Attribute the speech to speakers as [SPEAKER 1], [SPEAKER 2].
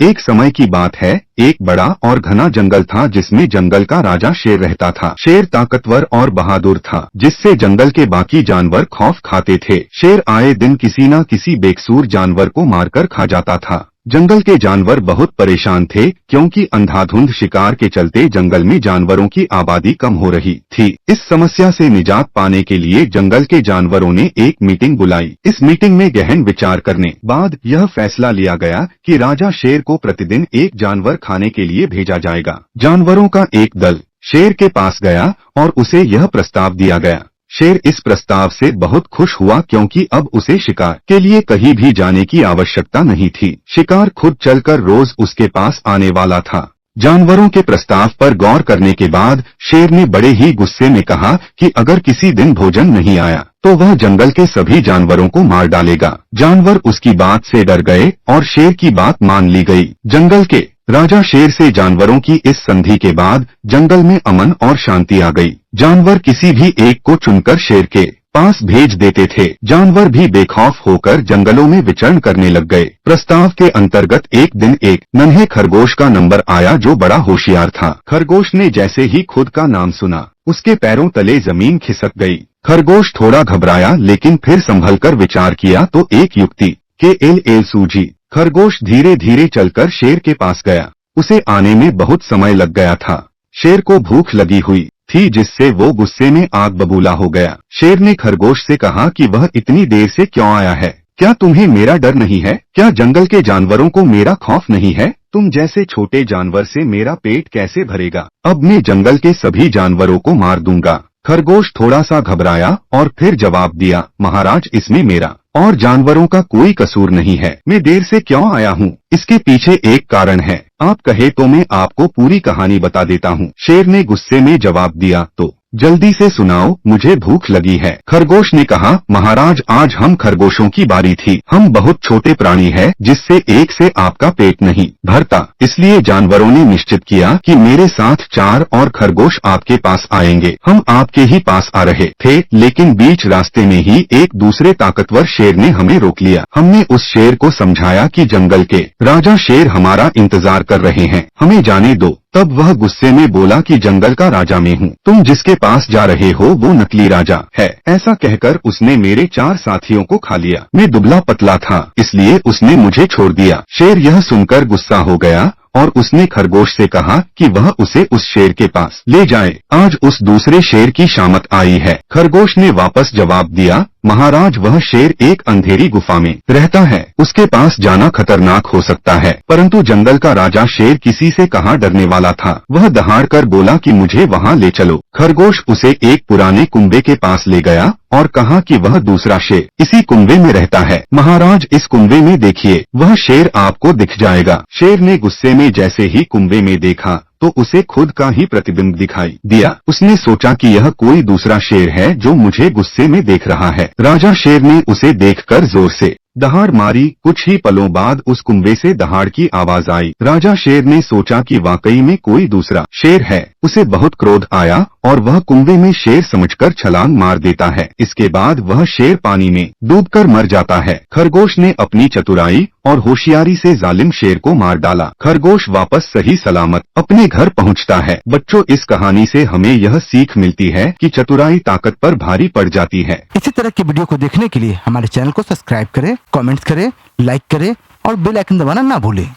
[SPEAKER 1] एक समय की बात है, एक बड़ा और घना जंगल था जिसमें जंगल का राजा शेर रहता था। शेर ताकतवर और बहादुर था, जिससे जंगल के बाकी जानवर खौफ खाते थे। शेर आए दिन किसी न किसी बेकसूर जानवर को मारकर खा जाता था। जंगल के जानवर बहुत परेशान थे क्योंकि अंधाधुंध शिकार के चलते जंगल में जानवरों की आबादी कम हो रही थी। इस समस्या से निजात पाने के लिए जंगल के जानवरों ने एक मीटिंग बुलाई। इस मीटिंग में गहन विचार करने बाद यह फैसला लिया गया कि राजा शेर को प्रतिदिन एक जानवर खाने के लिए भेजा जाएगा। जानवरों का एक दल शेर के पास गया और उसे यह प्रस्ताव दिया गया। शेर इस प्रस्ताव से बहुत खुश हुआ क्योंकि अब उसे शिकार के लिए कहीं भी जाने की आवश्यकता नहीं थी। शिकार खुद चलकर रोज उसके पास आने वाला था। जानवरों के प्रस्ताव पर गौर करने के बाद शेर ने बड़े ही गुस्से में कहा कि अगर किसी दिन भोजन नहीं आया तो वह जंगल के सभी जानवरों को मार डालेगा। जानवर उसकी बात से डर गए और शेर की बात मान ली गई। जंगल के राजा शेर से जानवरों की इस संधि के बाद जंगल में अमन और शांति आ गई। जानवर किसी भी एक को चुनकर शेर के पास भेज देते थे। जानवर भी बेखौफ होकर जंगलों में विचरण करने लग गए। प्रस्ताव के अंतर्गत एक दिन एक नन्हे खरगोश का नंबर आया जो बड़ा होशियार था। खरगोश ने जैसे ही खुद का नाम सुना, उसके पैरों तले जमीन खिसक गई। खरगोश थोड़ा घबराया लेकिन फिर संभलकर विचार किया तो एक युक्ति के सूझी। खरगोश धीरे धीरे चलकर शेर के पास गया। उसे आने में बहुत समय लग गया था। शेर को भूख लगी हुई थी जिससे वो गुस्से में आग बबूला हो गया। शेर ने खरगोश से कहा कि वह इतनी देर से क्यों आया है? क्या तुम्हें मेरा डर नहीं है? क्या जंगल के जानवरों को मेरा खौफ नहीं है? तुम जैसे छोटे जानवर से मेरा पेट कैसे भरेगा? अब मैं जंगल के सभी जानवरों को मार दूंगा। खरगोश थोड़ा सा घबराया और फिर जवाब दिया, महाराज, इसमें मेरा और जानवरों का कोई कसूर नहीं है। मैं देर से क्यों आया हूँ, इसके पीछे एक कारण है। आप कहे तो मैं आपको पूरी कहानी बता देता हूँ। शेर ने गुस्से में जवाब दिया, तो जल्दी से सुनाओ, मुझे भूख लगी है। खरगोश ने कहा, महाराज, आज हम खरगोशों की बारी थी। हम बहुत छोटे प्राणी हैं जिससे एक से आपका पेट नहीं भरता। इसलिए जानवरों ने निश्चित किया कि मेरे साथ 4 और खरगोश आपके पास आएंगे। हम आपके ही पास आ रहे थे लेकिन बीच रास्ते में ही एक दूसरे ताकतवर शेर ने हमें रोक लिया। हमने उस शेर को समझाया कि जंगल के राजा शेर हमारा इंतजार कर रहे हैं, हमें जाने दो। तब वह गुस्से में बोला कि जंगल का राजा मैं हूँ, तुम जिसके पास जा रहे हो वो नकली राजा है। ऐसा कहकर उसने मेरे 4 साथियों को खा लिया। मैं दुबला पतला था इसलिए उसने मुझे छोड़ दिया। शेर यह सुनकर गुस्सा हो गया और उसने खरगोश से कहा कि वह उसे उस शेर के पास ले जाए। आज उस दूसरे शेर की शामत आई है। खरगोश ने वापस जवाब दिया, महाराज, वह शेर एक अंधेरी गुफा में रहता है। उसके पास जाना खतरनाक हो सकता है। परंतु जंगल का राजा शेर किसी से कहाँ डरने वाला था। वह दहाड़ कर बोला कि मुझे वहाँ ले चलो। खरगोश उसे एक पुराने कुंबे के पास ले गया और कहा कि वह दूसरा शेर इसी कुंबे में रहता है। महाराज, इस कुंबे में देखिए, वह शेर आपको दिख जाएगा। शेर ने गुस्से में जैसे ही कुंबे में देखा तो उसे खुद का ही प्रतिबिंब दिखाई दिया। उसने सोचा कि यह कोई दूसरा शेर है जो मुझे गुस्से में देख रहा है। राजा शेर ने उसे देखकर जोर से दहाड़ मारी। कुछ ही पलों बाद उस कुंबे से दहाड़ की आवाज आई। राजा शेर ने सोचा कि वाकई में कोई दूसरा शेर है। उसे बहुत क्रोध आया और वह कुंबे में शेर समझकर छलांग मार देता है। इसके बाद वह शेर पानी में डूबकर मर जाता है। खरगोश ने अपनी चतुराई और होशियारी से जालिम शेर को मार डाला। खरगोश वापस सही सलामत अपने घर पहुंचता है। बच्चों, इस कहानी से हमें यह सीख मिलती है कि चतुराई ताकत पर भारी पड़ जाती है।
[SPEAKER 2] इसी तरह की वीडियो को देखने के लिए हमारे चैनल को सब्सक्राइब करें, कमेंट्स करें, लाइक करें और बेल आइकन दबाना ना भूलें।